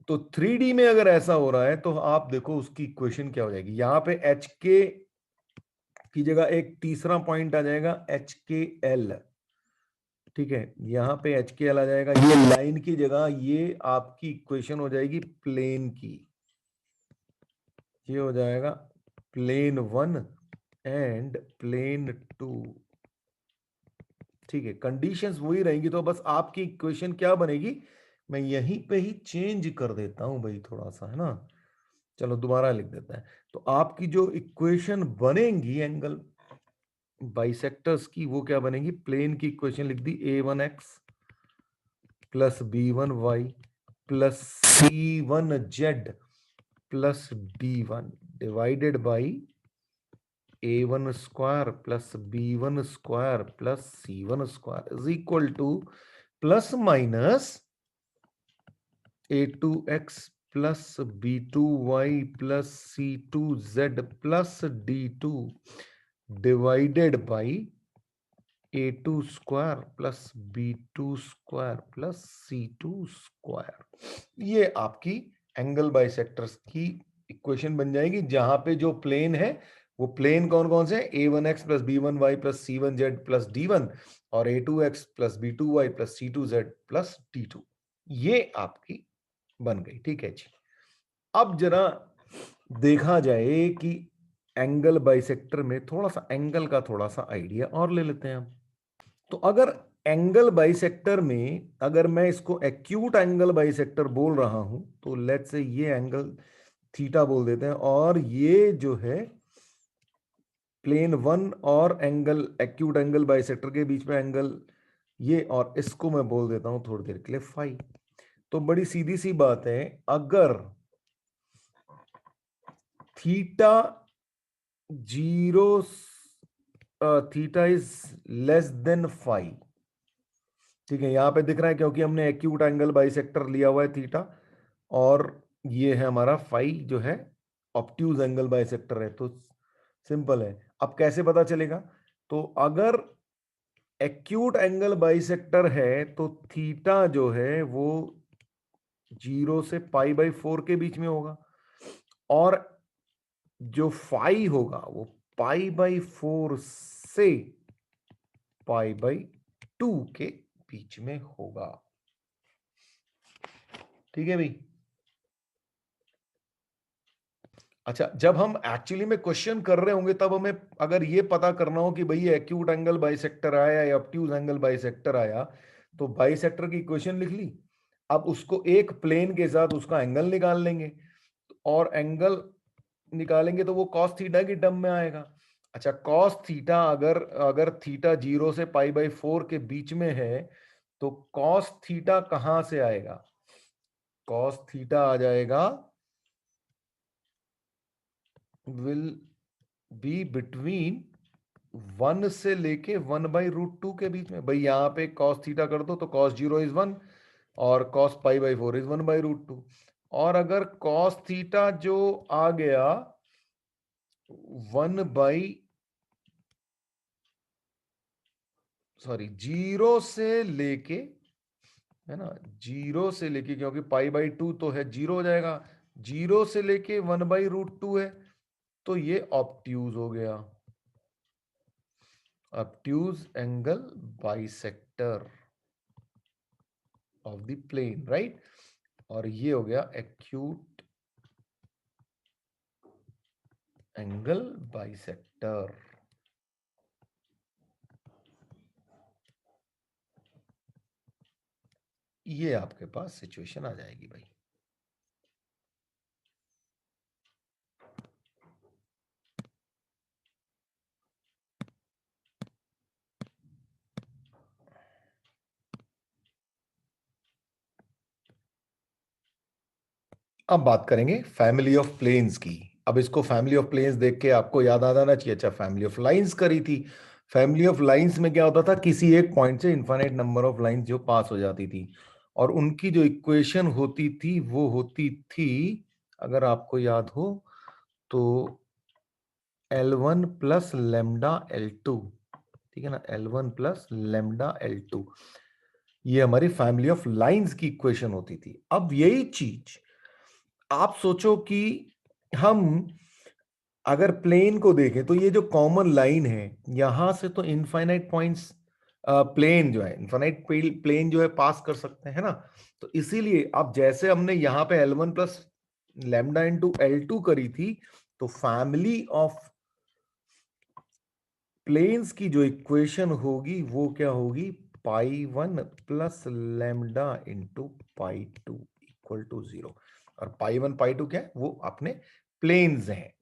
तो 3D में अगर ऐसा हो रहा है तो आप देखो उसकी इक्वेशन क्या हो जाएगी, यहां पे एच के की जगह एक तीसरा पॉइंट आ जाएगा एच के एल, ठीक है। यहां पे एच के एल आ जाएगा, ये लाइन की जगह ये आपकी इक्वेशन हो जाएगी प्लेन की, ये हो जाएगा प्लेन 1 एंड प्लेन 2, ठीक है। कंडीशंस वही रहेंगी, तो बस आपकी इक्वेशन क्या बनेगी, मैं यहीं पे ही चेंज कर देता हूं भाई थोड़ा सा, है ना। चलो दोबारा लिख देता है। तो आपकी जो इक्वेशन बनेगी एंगल बाइसेक्टर्स की, वो क्या बनेगी, प्लेन की इक्वेशन लिख दी, a1x plus b1y plus c1z plus d1 divided by a1 square plus b1 square plus c1 square is equal two plus minus a2x plus b2y plus c2z plus d2 divided by a2 square plus b2 square plus c2 square. ये आपकी angle bisectors की equation बन जाएगी, जहां पे जो plane है वो प्लेन कौन कौन से, a1x plus b1y plus c1z plus d1 और a2x plus b2y plus c2z plus d2, ये आपकी बन गई, ठीक है जी। अब जरा देखा जाए कि एंगल बाइसेक्टर में थोड़ा सा एंगल का थोड़ा सा आइडिया और ले लेते हैं हम। तो अगर एंगल बाइसेक्टर में, अगर मैं इसको एक्यूट एंगल बाइसेक्टर बोल रहा हूं, तो लेट्स से ये एंगल थीटा बोल देते हैं, और ये जो है प्लेन 1 और एंगल एक्यूट एंगल बाइसेक्टर के बीच में एंगल ये, और इसको मैं बोल देता हूं थोड़ी देर के लिए फाई। तो बड़ी सीधी सी बात है, अगर theta zero, theta is less than phi, ठीक है। यहां पे दिख रहा है क्योंकि हमने एक्यूट एंगल बाइसेक्टर लिया हुआ है थीटा, और ये है हमारा फाई जो है ऑब्ट्यूज एंगल बाइसेक्टर है, तो सिंपल है। अब कैसे पता चलेगा, तो अगर एक्यूट एंगल बाइसेक्टर है तो थीटा जो है वो 0 से π/4 के बीच में होगा, और जो फाई होगा वो π/4 से π/2 के बीच में होगा, ठीक है भाई। अच्छा, जब हम एक्चुअली में क्वेश्चन कर रहे होंगे तब हमें अगर ये पता करना हो कि भाई एक्यूट एंगल बाइसेक्टर आया या ऑब्ट्यूज एंगल बाइसेक्टर आया, तो बाइसेक्टर की इक्वेशन लिख ली, अब उसको एक प्लेन के साथ उसका एंगल निकाल लेंगे, और एंगल निकालेंगे तो वो कॉस थीटा की टर्म में आएगा। अच्छा, कॉस थीटा अगर अगर थीटा 0 से π/4 के बीच में है, तो कॉस थीटा कहां से आएगा, कॉस थीटा आ जाएगा, विल बी बिटवीन 1 से लेके 1/√2 के बीच में। भाई यहां पे कॉस थीटा कर दो तो कॉस 0 इज 1 और कॉस π/4 इज 1/√2, और अगर कॉस थीटा जो आ गया 0 से लेके, है ना, 0 से लेके, क्योंकि π/2 तो है 0 हो जाएगा, 0 से लेके 1/√2 है, तो ये ऑब्ट्यूज हो गया, obtuse angle bisector of the plane, right? और ये हो गया acute angle bisector. ये आपके पास सिचुएशन आ जाएगी भाई. अब बात करेंगे फैमिली ऑफ प्लेन्स की. अब इसको फैमिली ऑफ प्लेन्स देख के आपको याद आ जाना चाहिए, अच्छा फैमिली ऑफ लाइंस करी थी. फैमिली ऑफ लाइंस में क्या होता था, किसी एक पॉइंट से इनफाइनाइट नंबर ऑफ लाइंस जो पास हो जाती थी, और उनकी जो इक्वेशन होती थी वो होती थी, अगर आपको याद हो तो L1 प्लस लेमडा L2, ठीक है ना, L1 प्लस लेमडा L2, ये हमारी फैमिली ऑफ लाइंस की इक्वेशन होती थी. अब यही चीज आप सोचो कि हम अगर प्लेन को देखें तो ये जो कॉमन लाइन है यहां से तो इनफाइनाइट पॉइंट्स प्लेन जो है, इनफाइनाइट प्लेन जो है पास कर सकते हैं ना. तो इसीलिए अब जैसे हमने यहां पे L1 plus lambda into L2 करी थी, तो फैमिली ऑफ प्लेन्स की जो इक्वेशन होगी वो क्या होगी, pi 1 plus lambda into pi 2 equal to 0. और पाई 1 पाई 2 क्या है, वो अपने प्लेन्स हैं.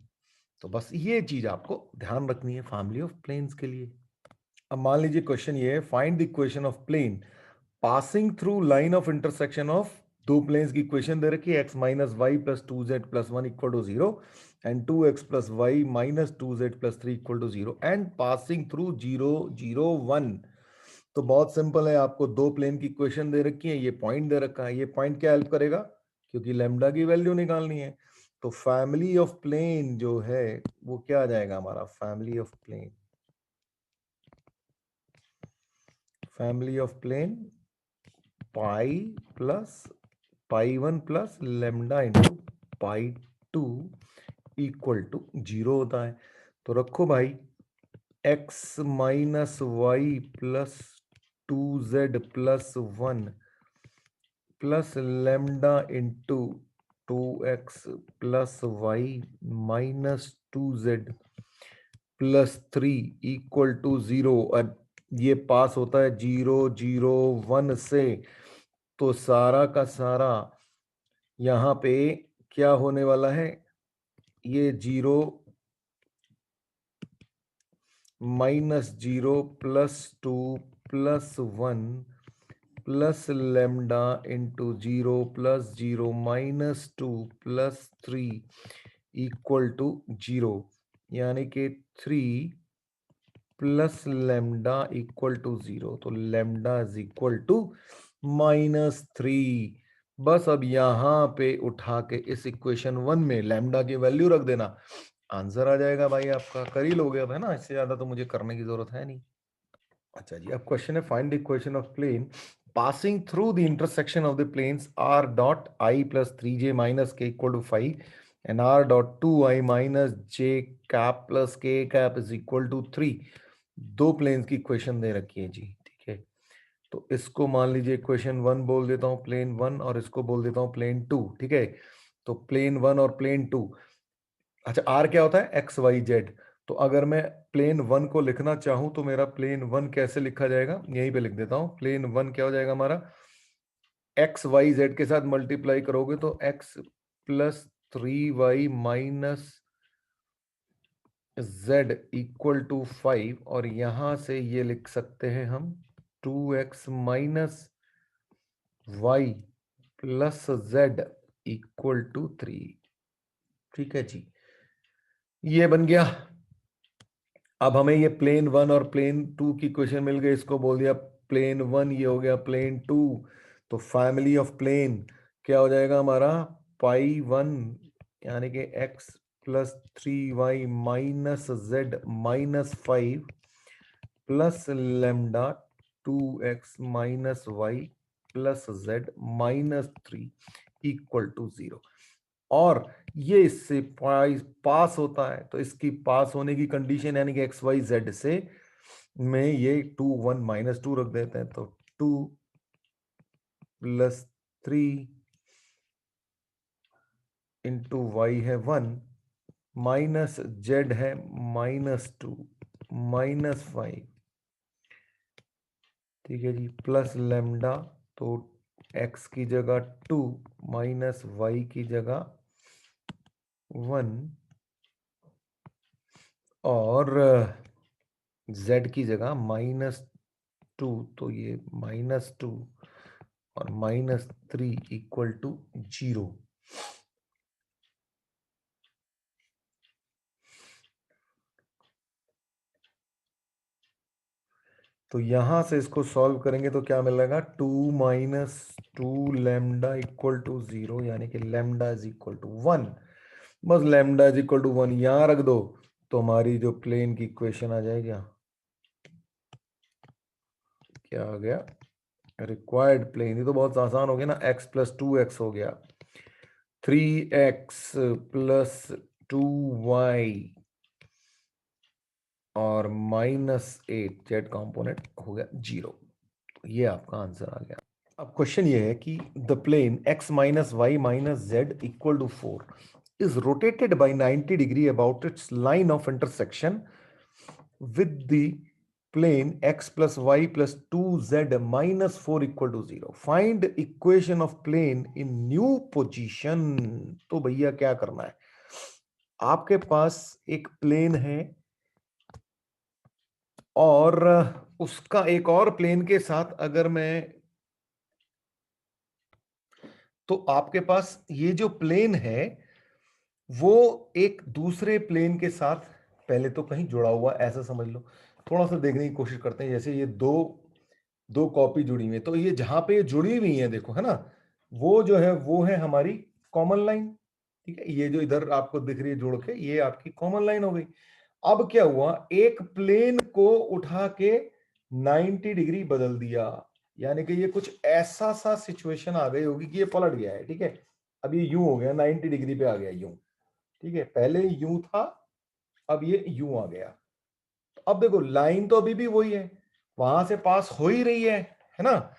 तो बस ये चीज आपको ध्यान रखनी है फैमिली ऑफ प्लेन्स के लिए. अब मान लीजिए क्वेश्चन ये है, find the equation of plane passing through line of intersection of दो प्लेन्स की इक्वेशन दे रखी है, x minus Y plus 2z+1 equal to 0 and 2x plus Y minus 2z+3 equal to 0 and passing through 0 0 1. तो बहुत simple है, आपको दो प्लेन की इक्वेशन दे रखी है, ये पॉइंट दे रखा है, ये पॉइंट क्या हेल्प करेगा, क्योंकि लैम्डा की वैल्यू निकालनी है. तो फैमिली ऑफ प्लेन जो है वो क्या आ जाएगा हमारा, family of plane, family of plane pi plus pi 1 plus lambda into pi 2 equal to 0 होता है. तो रखो भाई x minus Y plus 2z+1 plus lambda into 2x plus Y minus 2z+3 equal to 0. और ये पास होता है 0 0 1 से, तो सारा का सारा यहां पे क्या होने वाला है, ये 0 minus 0 plus 2 plus 1 plus lambda into 0 plus 0 minus 2 plus 3 equal to 0, यानी कि 3 प्लस लेमडा इक्वल टू 0. तो लेमडा इज इक्वल टू -3. बस अब यहां पे उठा के इस इक्वेशन 1 में लेमडा की वैल्यू रख देना, आंसर आ जाएगा भाई आपका. कर ही लोगे अब, है ना, इससे ज्यादा तो मुझे करने की जरूरत है नहीं. अच्छा जी, अब क्वेश्चन है find the equation of plane passing through the intersection of the planes r dot i plus 3j minus k equal to 5 and r dot 2i minus j cap plus k cap is equal to 3. दो planes की equation दे रखी है जी, ठीक है. तो इसको मान लीजिए इक्वेशन 1 बोल देता हूँ, प्लेन 1, और इसको बोल देता हूँ प्लेन 2, ठीक है. तो प्लेन 1 और प्लेन 2, अच्छा आर क्या होता है, एक्स वाई जेड. तो अगर मैं प्लेन 1 को लिखना चाहूं तो मेरा प्लेन 1 कैसे लिखा जाएगा, यहीं पे लिख देता हूं. प्लेन 1 क्या हो जाएगा हमारा, एक्स वाई जेड के साथ मल्टीप्लाई करोगे तो x plus 3y minus z equal to 5, और यहां से ये लिख सकते हैं हम 2x minus Y plus z equal to 3. ठीक है जी, ये बन गया. अब हमें ये प्लेन 1 और प्लेन 2 की इक्वेशन मिल गई, इसको बोल दिया प्लेन 1, ये हो गया प्लेन 2. तो फैमिली ऑफ प्लेन क्या हो जाएगा हमारा, पाई 1 यानी कि x plus 3y minus z minus 5 plus lambda 2x minus Y plus z minus 3 equal to 0. और ये इससे पास होता है, तो इसकी पास होने की कंडीशन यानी कि एक्स वाई जेड से में ये 2 1 -2 रख देते हैं, तो 2 + 3 इंटू वाई है 1 माइनस जेड है -2 -5, ठीक है जी, प्लस लैम्डा, तो x की जगह 2 माइनस वाई की जगह 1 और z की जगह -2, तो ये -2 और -3 इक्वल टू 0। तो यहां से इसको सॉल्व करेंगे तो क्या मिलेगा, 2 - 2 लैम्डा इक्वल टू 0, यानी कि लैम्डा इज इक्वल टू 1। बस लैम्डा इज इक्वल टू 1 यहां रख दो तो हमारी जो प्लेन की इक्वेशन आ जाएगी। क्या आ गया, रिक्वायर्ड प्लेन। ये तो बहुत आसान हो गया ना, x + 2x हो गया, 3x + 2y और -8 जेड कंपोनेंट हो गया 0। ये आपका आंसर आ गया। अब क्वेश्चन ये है कि the plane x - y - z equal to 4 is rotated by 90 degree about its line of intersection with the plane x plus y plus 2z minus 4 equal to 0. Find equation of plane in new position. तो भैया क्या करना है, आपके पास एक plane है और उसका एक और प्लेन के साथ अगर मैं, तो आपके पास ये जो प्लेन है वो एक दूसरे प्लेन के साथ पहले तो कहीं जुड़ा हुआ, ऐसा समझ लो। थोड़ा सा देखने की कोशिश करते हैं, जैसे ये दो दो कॉपी जुड़ी हुई है, तो ये जहां पे जुड़ी हुई है देखो, है ना, वो जो है वो है हमारी कॉमन लाइन। ठीक है, ये जो इधर आपको दिख रही है जोड़ के, ये आपकी कॉमन लाइन हो गई। अब क्या हुआ, एक प्लेन को उठा के 90 डिग्री बदल दिया, यानी कि ये कुछ ऐसा सा सिचुएशन आ गई होगी कि ये पलट गया है। ठीक है, अब ये यूं हो गया, 90 डिग्री पे आ गया यूं। ठीक है, पहले यूं था, अब ये यूं आ गया। अब देखो लाइन तो अभी भी वही है, वहां से पास हो ही रही है ना।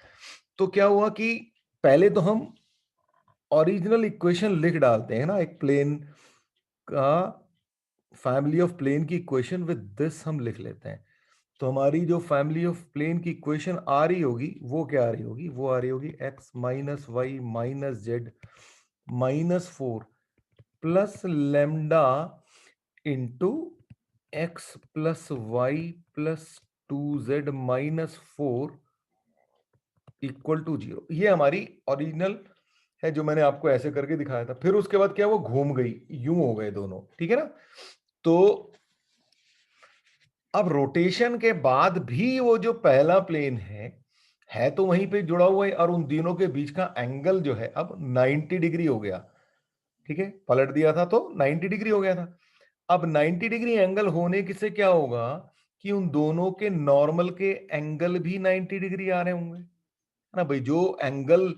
तो क्या हुआ कि पहले तो हम ओरिजिनल इक्वेशन लिख डालते हैं ना, एक प्लेन का फैमिली ऑफ प्लेन की इक्वेशन विद दिस हम लिख लेते हैं। तो हमारी जो फैमिली ऑफ प्लेन की इक्वेशन आ रही होगी वो क्या आ रही होगी, वो आ रही होगी x - y - z -4 plus lambda into x plus y plus 2z -4 equal to 0। ये हमारी ओरिजिनल है जो मैंने आपको ऐसे करके दिखाया था। फिर उसके बाद क्या, वो घूम गई, यूं हो गए दोनों। ठीक है ना, तो अब रोटेशन के बाद भी वो जो पहला प्लेन है तो वहीं पे जुड़ा हुआ है, और उन दोनों के बीच का एंगल जो है अब 90 डिग्री हो गया। ठीक है, पलट दिया था तो 90 डिग्री हो गया था। अब 90 डिग्री एंगल होने से क्या होगा कि उन दोनों के नॉर्मल के एंगल भी 90 डिग्री आ रहे होंगे, है ना भाई। जो एंगल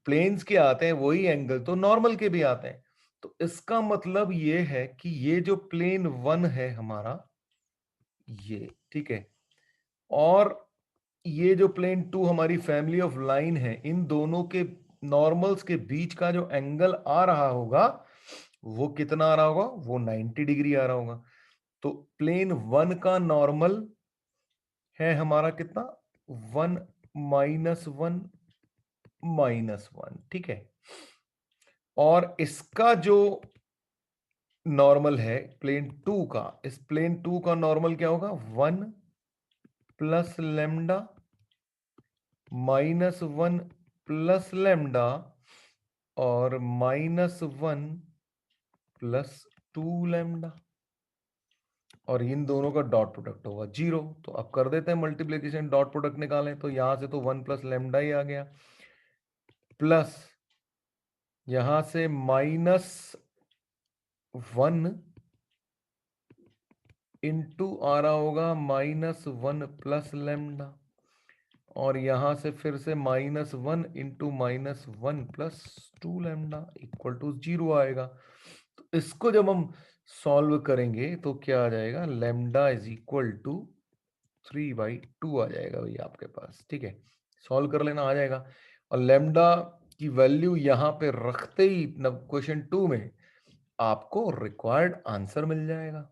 प्लेन्स के आते हैं वही एंगल तो नॉर्मल के भी आते हैं। तो इसका मतलब ये है कि ये जो प्लेन 1 है हमारा, ये ठीक है, और ये जो प्लेन 2 हमारी फैमिली ऑफ लाइन है, इन दोनों के नॉर्मल्स के बीच का जो एंगल आ रहा होगा वो कितना आ रहा होगा, वो 90 डिग्री आ रहा होगा। तो प्लेन 1 का नॉर्मल है हमारा कितना, 1 -1 -1। ठीक है, और इसका जो नॉर्मल है प्लेन 2 का, इस प्लेन 2 का नॉर्मल क्या होगा, 1 प्लस लैम्डा -1 प्लस लैम्डा और -1 प्लस 2 लैम्डा, और इन दोनों का डॉट प्रोडक्ट होगा 0। तो अब कर देते हैं मल्टीप्लीकेशन, डॉट प्रोडक्ट निकालें, तो यहां से तो 1 प्लस लैम्डा ही आ गया, प्लस यहां से -1 इंटू आ रहा होगा -1 प्लस लैम्डा, और यहां से फिर से -1 into -1 plus 2 lambda equal to 0 आएगा। तो इसको जब हम सॉल्व करेंगे तो क्या आ जाएगा, लैम्डा इज इक्वल टू 3/2 आ जाएगा भैया आपके पास, ठीक है। सॉल्व कर लेना, आ जाएगा। और लेमडा की वैल्यू यहां पे रखते ही क्वेश्चन 2 में आपको रिक्वायर्ड आंसर मिल जाएगा।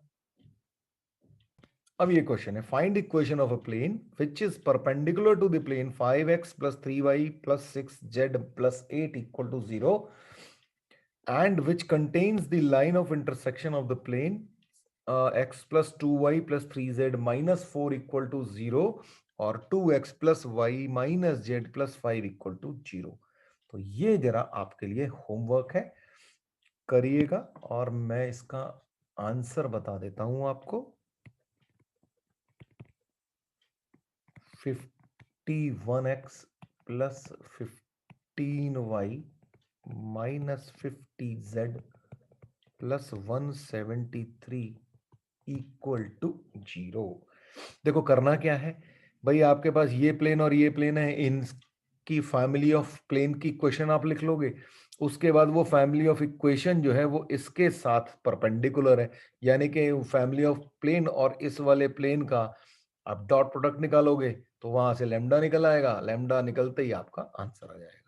अब ये क्वेश्चन है, find equation of a plane which is perpendicular to the plane 5x + 3y + 6z + 8 = 0 and which contains the line of intersection of the plane x + 2y + 3z - 4 = 0 और 2x + y - z + 5 = 0। तो ये जरा आपके लिए homework है, करिएगा और मैं इसका आंसर बता देता हूं आपको। 51x + 15y - 50z + 173 = 0। देखो करना क्या है भाई, आपके पास ये प्लेन और ये प्लेन है, इनकी फैमिली ऑफ प्लेन की इक्वेशन आप लिख लोगे। उसके बाद वो फैमिली ऑफ इक्वेशन जो है वो इसके साथ परपेंडिकुलर है, यानी कि फैमिली ऑफ प्लेन और इस वाले प्लेन का आप डॉट प्रोडक्ट निकालोगे तो वहां से लैम्डा निकल आएगा, लैम्डा निकलते ही आपका आंसर आ जाएगा।